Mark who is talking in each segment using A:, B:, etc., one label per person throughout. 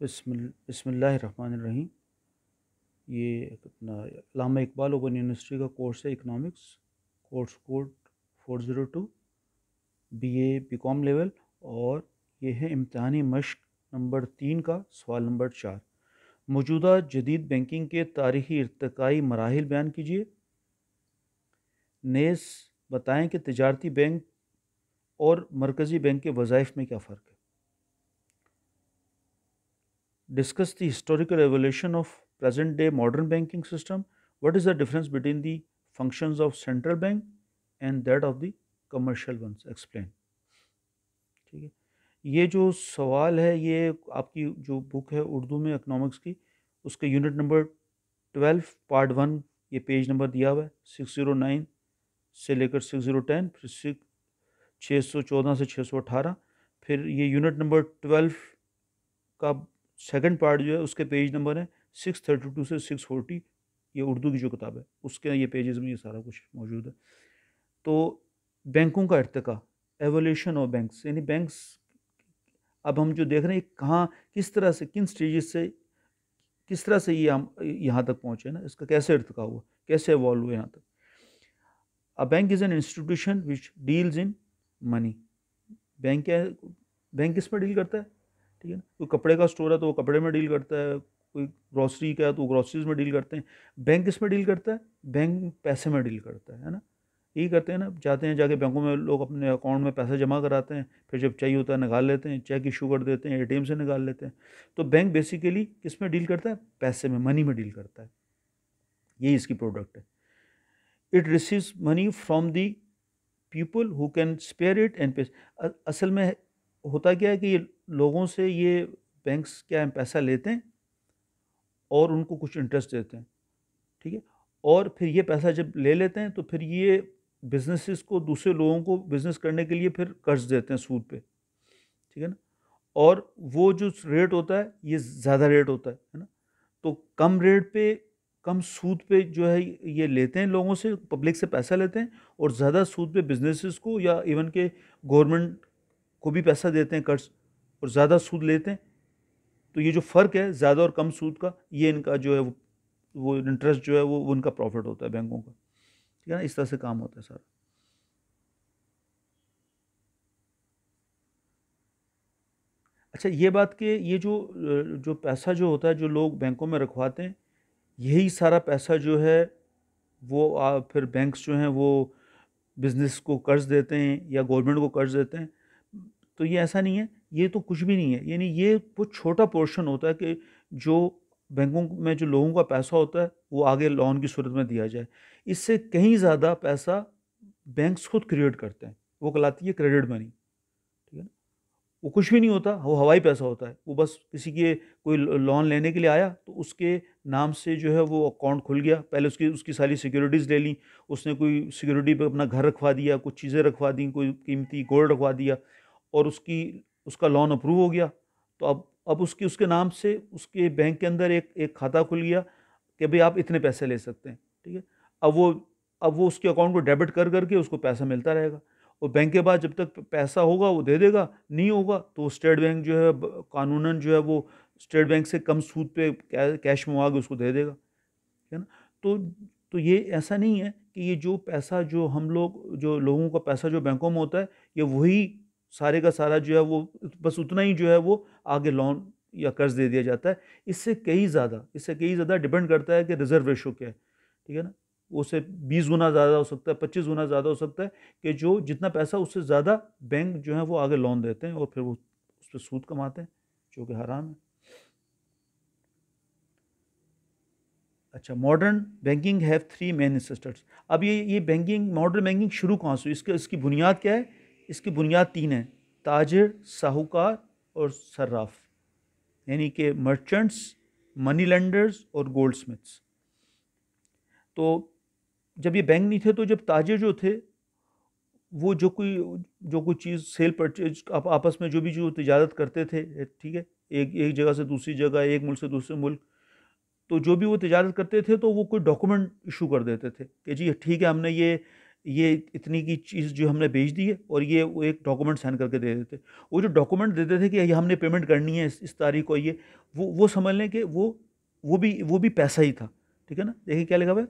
A: बिस्मिल्लाहिर्रहमानिर्रहीम। ये अपना अल्लामा इकबाल ओपन यूनिवर्सिटी का कोर्स है economics, course code 402, BA BCom level. और ये है इम्तहानी मश्क नंबर 3 का सवाल नंबर 4। मौजूदा जदीद बैंकिंग के तारीखी इर्तिकाई मराहिल बयान कीजिए। नेस बताएं कि तजारती बैंक और मरकज़ी बैंक के वज़ाइफ में क्या फ़र्क है। Discuss the historical evolution of present day modern banking system. What is the difference between the functions of central bank and that of the commercial ones? Explain. ठीक है, ये जो सवाल है ये आपकी जो बुक है उर्दू में इकनॉमिक्स की, उसके यूनिट नंबर 12 पार्ट 1, ये पेज नंबर दिया हुआ है 609 से लेकर 6010, फिर 614 से 618, फिर ये यूनिट नंबर 12 का सेकंड पार्ट जो है उसके पेज नंबर है 632 से 640। ये उर्दू की जो किताब है उसके ये पेजेस में ये सारा कुछ मौजूद है। तो बैंकों का इर्तिका, एवोल्यूशन ऑफ बैंक्स, यानी बैंक्स अब हम जो देख रहे हैं कहाँ, किस तरह से, किन स्टेजेस से, किस तरह से ये हम यहाँ तक पहुँचे ना, इसका कैसे इर्तिका हुआ, कैसे इवॉल्व हुआ यहाँ तक। A bank is an institution which deals in money. Bank क्या है, बैंक किस में डील करता है, ठीक है ना। कोई कपड़े का स्टोर है तो वो कपड़े में डील करता है, कोई ग्रॉसरी का है तो वो ग्रॉसरीज में डील करते हैं। बैंक किस में डील करता है, बैंक पैसे में डील करता है ना। यही करते हैं ना, जाते हैं जाके बैंकों में लोग अपने अकाउंट में पैसा जमा कराते हैं, फिर जब चाहिए होता है निकाल लेते हैं, चेक इशू कर देते हैं, एटीएम से निकाल लेते हैं। तो बैंक बेसिकली किस में डील करता है, पैसे में, मनी में डील करता है। यही इसकी प्रोडक्ट है। It receives money from the people who can spare it and pay. असल में होता क्या है कि ये लोगों से ये बैंक्स क्या है, पैसा लेते हैं और उनको कुछ इंटरेस्ट देते हैं, ठीक है। और फिर ये पैसा जब ले लेते हैं तो फिर ये बिजनेसेस को, दूसरे लोगों को बिजनेस करने के लिए फिर कर्ज देते हैं सूद पे, ठीक है ना। और वो जो रेट होता है ये ज़्यादा रेट होता है ना। तो कम रेट पे, कम सूद पे जो है ये लेते हैं लोगों से, पब्लिक से पैसा लेते हैं, और ज़्यादा सूद पे बिजनेसेस को या इवन के गवर्नमेंट को भी पैसा देते हैं कर्ज, और ज़्यादा सूद लेते हैं। तो ये जो फ़र्क है ज़्यादा और कम सूद का, ये इनका जो है वो इंटरेस्ट जो है वो उनका प्रॉफिट होता है बैंकों का, ठीक है ना। इस तरह से काम होता है सर। अच्छा, ये बात कि ये जो पैसा जो होता है जो लोग बैंकों में रखवाते हैं, यही सारा पैसा जो है वो फिर बैंक्स जो हैं वो बिज़नेस को कर्ज देते हैं या गवर्नमेंट को कर्ज देते हैं। तो ये ऐसा नहीं है, ये तो कुछ भी नहीं है, यानी ये बहुत छोटा पोर्शन होता है कि जो बैंकों में जो लोगों का पैसा होता है वो आगे लोन की सूरत में दिया जाए। इससे कहीं ज़्यादा पैसा बैंक्स खुद क्रिएट करते हैं, वो कहलाती है क्रेडिट मनी, ठीक है ना। वो कुछ भी नहीं होता, वो हवाई पैसा होता है। वो बस किसी के कोई लोन लेने के लिए आया तो उसके नाम से जो है वो अकाउंट खुल गया, पहले उसकी उसकी सारी सिक्योरिटीज़ ले ली, उसने कोई सिक्योरिटी पे अपना घर रखवा दिया, कुछ चीज़ें रखवा दी, कोई कीमती गोल्ड रखवा दिया, और उसका लोन अप्रूव हो गया। तो अब उसके नाम से उसके बैंक के अंदर एक एक खाता खुल गया कि भाई आप इतने पैसे ले सकते हैं, ठीक है। अब वो अब वो उसके अकाउंट को डेबिट कर करके उसको पैसा मिलता रहेगा, और बैंक के पास जब तक पैसा होगा वो दे देगा, नहीं होगा तो स्टेट बैंक जो है कानूनन जो है वो स्टेट बैंक से कम सूद पे कैश मंगवा के उसको दे देगा, है ना। तो तो ये ऐसा नहीं है कि ये जो पैसा जो हम लोग, जो लोगों का पैसा जो बैंकों में होता है, ये वही सारे का सारा जो है वो बस उतना ही जो है वो आगे लोन या कर्ज दे दिया जाता है। इससे कई ज़्यादा डिपेंड करता है कि रिजर्व रेशो क्या है, ठीक है ना। उससे 20 गुना ज़्यादा हो सकता है, 25 गुना ज़्यादा हो सकता है, कि जो जितना पैसा उससे ज़्यादा बैंक जो है वो आगे लोन देते हैं और फिर वो उस पर सूद कमाते हैं, जो कि हराम है। अच्छा, modern banking have 3 main institutes. अब ये बैंकिंग, मॉडर्न बैंकिंग शुरू कहाँ से हुई, इसकी बुनियाद क्या है। इसकी बुनियाद 3 है: ताजिर, साहूकार और सर्राफ, यानी कि मर्चेंट्स, मनी लेंडर्स और गोल्ड स्मिथ्स। तो जब ये बैंक नहीं थे तो जब ताजिर जो थे वो जो कोई चीज़ सेल परचेज आप आपस में जो भी जो तिजारत करते थे, ठीक है, एक एक जगह से दूसरी जगह, एक मुल्क से दूसरे मुल्क, तो जो भी वो तिजारत करते थे तो वो कोई डॉक्यूमेंट इशू कर देते थे कि जी ठीक है, हमने ये ये इतनी की चीज़ जो हमने भेज दी है, और ये वो एक डॉक्यूमेंट साइन करके दे देते। वो जो डॉक्यूमेंट देते थे कि ये हमने पेमेंट करनी है इस तारीख को, ये वो समझ लें कि वो भी पैसा ही था। ठीक है ना, देखिए क्या लिखा हुआ है,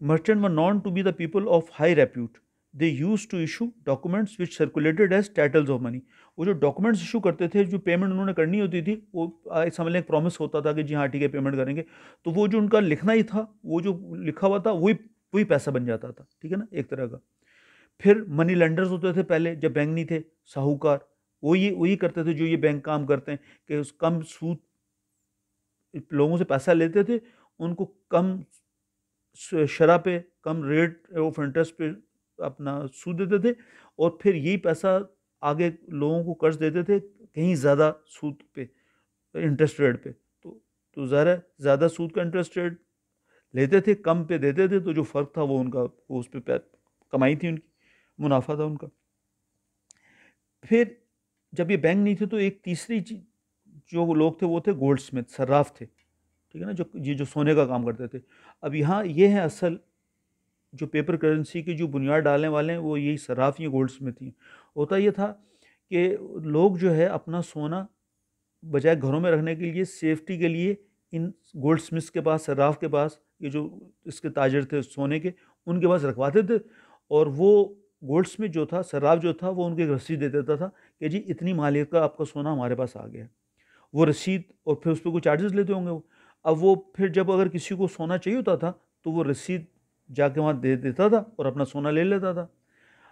A: merchant were known to be the people of high repute, they used to issue documents which circulated as titles of money. वो जो डॉक्यूमेंट्स इशू करते थे, जो पेमेंट उन्होंने करनी होती थी, वो समझ लें एक प्रॉमिस होता था कि जी हाँ ठीक है पेमेंट करेंगे, तो वो जो उनका लिखना ही था, वो जो लिखा हुआ था वही वही पैसा बन जाता था। ठीक है ना, एक तरह का। फिर मनी लेंडर्स होते थे पहले, जब बैंक नहीं थे, साहूकार, वही करते थे जो ये बैंक काम करते हैं, कि उस कम सूद लोगों से पैसा लेते थे, उनको कम शरह पे, कम रेट ऑफ इंटरेस्ट पे अपना सूद देते थे, और फिर यही पैसा आगे लोगों को कर्ज देते थे कहीं ज़्यादा सूद पे, इंटरेस्ट रेट पे। तो ज़्यादा सूद का इंटरेस्ट रेट लेते थे, कम पे देते थे, तो जो फ़र्क था वो उनका, वो उस पर कमाई थी उनकी, मुनाफा था उनका। फिर जब ये बैंक नहीं थे, तो एक तीसरी चीज, जो लोग थे वो थे गोल्ड स्मिथ, सर्राफ थे। ठीक है ना, जो सोने का काम करते थे। अब यहाँ ये है असल, जो पेपर करेंसी की जो बुनियाद डालने वाले हैं वो यही सर्राफ, ये गोल्ड स्मिथ ही। होता ये था कि लोग जो है अपना सोना बजाय घरों में रखने के लिए, सेफ्टी के लिए, इन गोल्ड स्मिथ्स के पास, सर्राफ के पास, ये जो इसके ताजर थे सोने के, उनके पास रखवाते थे। और वो गोल्ड स्मिथ जो था, सर्राफ जो था, वो उनके एक रसीद दे देता था कि जी इतनी मालियत का आपका सोना हमारे पास आ गया है। वो रसीद, और फिर उस पर कोई चार्जेस लेते होंगे वो। अब वो फिर जब अगर किसी को सोना चाहिए होता था, तो वो रसीद जाके वहाँ दे देता था और अपना सोना ले लेता था।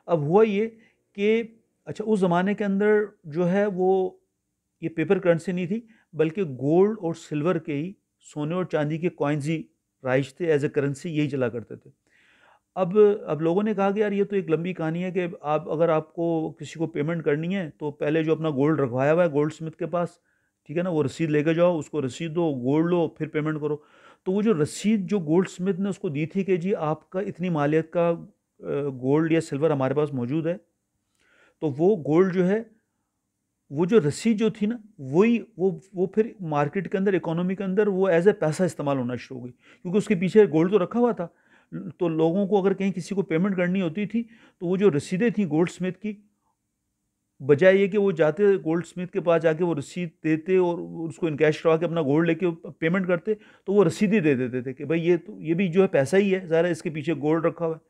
A: अब हुआ ये कि अच्छा, उस ज़माने के अंदर जो है वो ये पेपर करेंसी नहीं थी, बल्कि गोल्ड और सिल्वर के ही, सोने और चांदी के कॉइन्स ही राइज थे एज ए करेंसी, यही चला करते थे। अब लोगों ने कहा कि यार ये तो एक लंबी कहानी है, कि आप अगर आपको किसी को पेमेंट करनी है, तो पहले जो अपना गोल्ड रखवाया हुआ है गोल्ड स्मिथ के पास, ठीक है ना, वो रसीद लेके जाओ, उसको रसीद दो, गोल्ड लो, फिर पेमेंट करो। तो वो जो रसीद जो गोल्ड स्मिथ ने उसको दी थी कि जी आपका इतनी मालियत का गोल्ड या सिल्वर हमारे पास मौजूद है, तो वो गोल्ड जो है, वो जो रसीद जो थी ना, वही वो फिर मार्केट के अंदर, इकोनॉमी के अंदर, वो एज ए पैसा इस्तेमाल होना शुरू हो गई, क्योंकि उसके पीछे गोल्ड तो रखा हुआ था। तो लोगों को अगर कहीं किसी को पेमेंट करनी होती थी, तो वो जो रसीदें थी गोल्ड स्मिथ की, बजाय ये कि वो जाते गोल्ड स्मिथ के पास जाके वो रसीद देते और उसको इनकैश करवा के अपना गोल्ड लेके पेमेंट करते, तो वो रसीद ही दे देते थे कि भाई ये तो, ये भी जो है पैसा ही है, ज़ाहिर है इसके पीछे गोल्ड रखा हुआ है।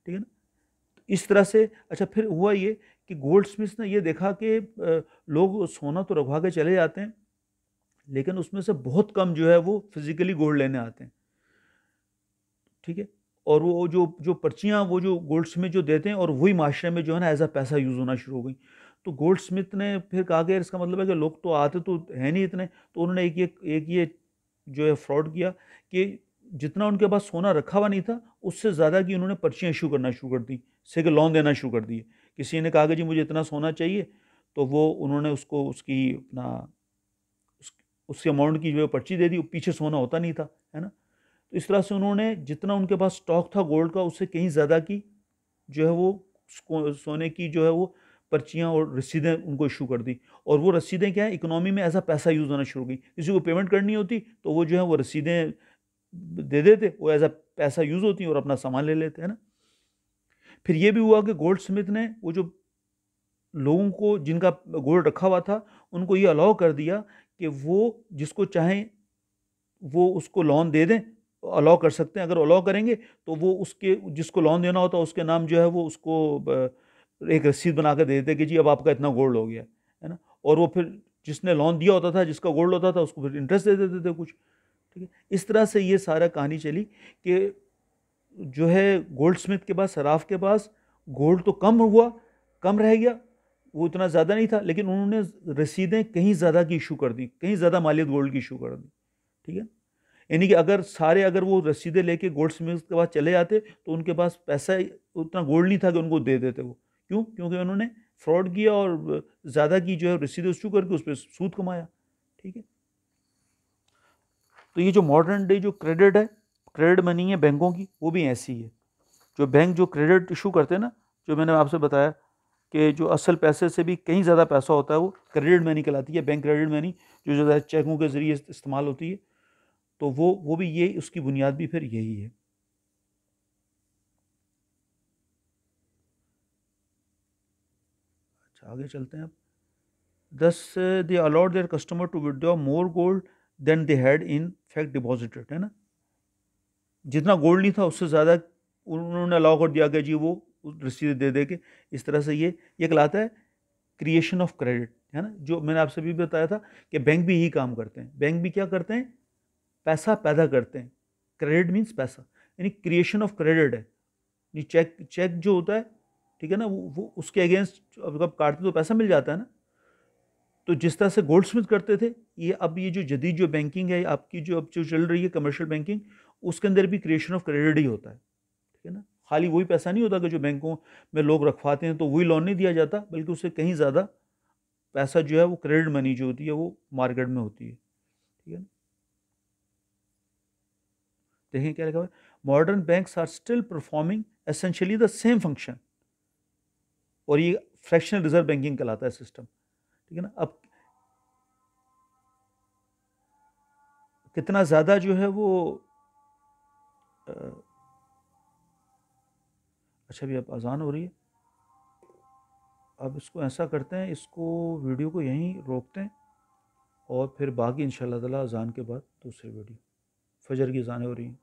A: ठीक है ना, इस तरह से। अच्छा, फिर हुआ ये कि गोल्ड स्मिथ ने ये देखा कि लोग सोना तो रखवा के चले जाते हैं, लेकिन उसमें से बहुत कम जो है वो फिजिकली गोल्ड लेने आते हैं। ठीक है, और वो जो पर्चियाँ वो जो गोल्ड स्मिथ जो देते हैं, और वही माशरे में जो है ना एज अ पैसा यूज़ होना शुरू हो गई। तो गोल्ड स्मिथ ने फिर कहा कि यार इसका मतलब है कि लोग तो आते तो है नहीं इतने, तो उन्होंने एक ये जो है फ्रॉड किया, कि जितना उनके पास सोना रखा हुआ नहीं था, उससे ज़्यादा की उन्होंने पर्चियाँ इशू करना शुरू कर दी, से कि लोन देना शुरू कर दिए। किसी ने कहा कि जी मुझे इतना सोना चाहिए, तो वो उन्होंने उसको उसकी अपना उसके अमाउंट की जो है पर्ची दे दी, पीछे सोना होता नहीं था, है ना। तो इस तरह से उन्होंने जितना उनके पास स्टॉक था गोल्ड का, उससे कहीं ज़्यादा की जो है वो सोने की जो है वो पर्चियाँ और रसीदें उनको इशू कर दी। और वो रसीदें क्या है, इकोनॉमी में एज अ पैसा यूज़ होना शुरू हो गई। किसी को पेमेंट करनी होती, तो वो जो है वो रसीदें दे देते, वो एज अ पैसा यूज़ होती और अपना सामान ले लेते, है ना। फिर ये भी हुआ कि गोल्ड स्मिथ ने वो जो लोगों को जिनका गोल्ड रखा हुआ था, उनको ये अलाउ कर दिया कि वो जिसको चाहें वो उसको लोन दे दें, अलाउ कर सकते हैं। अगर अलाउ करेंगे, तो वो उसके जिसको लोन देना होता है उसके नाम जो है वो उसको एक रसीद बना कर दे देते कि जी अब आपका इतना गोल्ड हो गया, है ना। और वो फिर जिसने लोन दिया होता था, जिसका गोल्ड होता था, उसको फिर इंटरेस्ट दे देते थे कुछ। ठीक है, इस तरह से ये सारा कहानी चली कि जो है गोल्ड स्मिथ के पास, सराफ के पास गोल्ड तो कम हुआ, कम रह गया, वो इतना ज़्यादा नहीं था, लेकिन उन्होंने रसीदें कहीं ज़्यादा की इशू कर दी, कहीं ज़्यादा मालियत गोल्ड की इशू कर दी। ठीक है, यानी कि अगर वो रसीदें लेके गोल्ड स्मिथ के पास चले जाते, तो उनके पास पैसा उतना गोल्ड नहीं था कि उनको दे देते वो। क्यों? क्योंकि उन्होंने फ्रॉड किया और ज़्यादा की जो है रसीदें इशू करके उस पर सूद कमाया। ठीक है, तो ये जो मॉडर्न डे जो क्रेडिट है, क्रेडिट मनी है बैंकों की, वो भी ऐसी है। जो बैंक जो क्रेडिट इशू करते हैं ना, जो मैंने आपसे बताया कि जो असल पैसे से भी कहीं ज़्यादा पैसा होता है, वो क्रेडिट मनी कहलाती है, बैंक क्रेडिट मनी, जो ज़्यादा चेकों के ज़रिए इस्तेमाल होती है। तो वो भी, ये उसकी बुनियाद भी फिर यही है। आगे चलते हैं अब। Thus they allowed their customer to withdraw more gold than they had in fact deposited, है ना। जितना गोल्ड नहीं था उससे ज़्यादा उन्होंने अलाउ कर दिया कि जी वो रसीद दे दे के, इस तरह से ये कहलाता है क्रिएशन ऑफ क्रेडिट, है ना। जो मैंने आपसे भी बताया था कि बैंक भी यही काम करते हैं। बैंक भी क्या करते हैं, पैसा पैदा करते हैं। क्रेडिट मीन्स पैसा, यानी क्रिएशन ऑफ क्रेडिट है। चेक चेक जो होता है, ठीक है ना, वो उसके अगेंस्ट अब काटते तो पैसा मिल जाता है ना। तो जिस तरह से गोल्ड स्मिथ करते थे, ये जो जदीद जो बैंकिंग है आपकी, जो अब जो चल रही है कमर्शियल बैंकिंग, उसके अंदर भी क्रिएशन ऑफ क्रेडिट ही होता है, ठीक है ना। खाली वही पैसा नहीं होता कि जो बैंकों में लोग रखवाते हैं तो वही लोन नहीं दिया जाता, बल्कि उससे कहीं ज़्यादा पैसा जो है वो क्रेडिट मनी जो होती है वो मार्केट में होती है, ठीक है ना। देखें क्या लिखा हुआ है, modern banks are still performing essentially the same function, और ये फ्रैक्शनल रिजर्व बैंकिंग कहलाता है सिस्टम, ठीक है ना। अब कितना ज़्यादा जो है वो अ, अच्छा भी अब अजान हो रही है। अब इसको ऐसा करते हैं, इसको वीडियो को यहीं रोकते हैं और फिर बाकी इंशाल्लाह ताला अजान के बाद दूसरी वीडियो, फजर की अजानें हो रही हैं।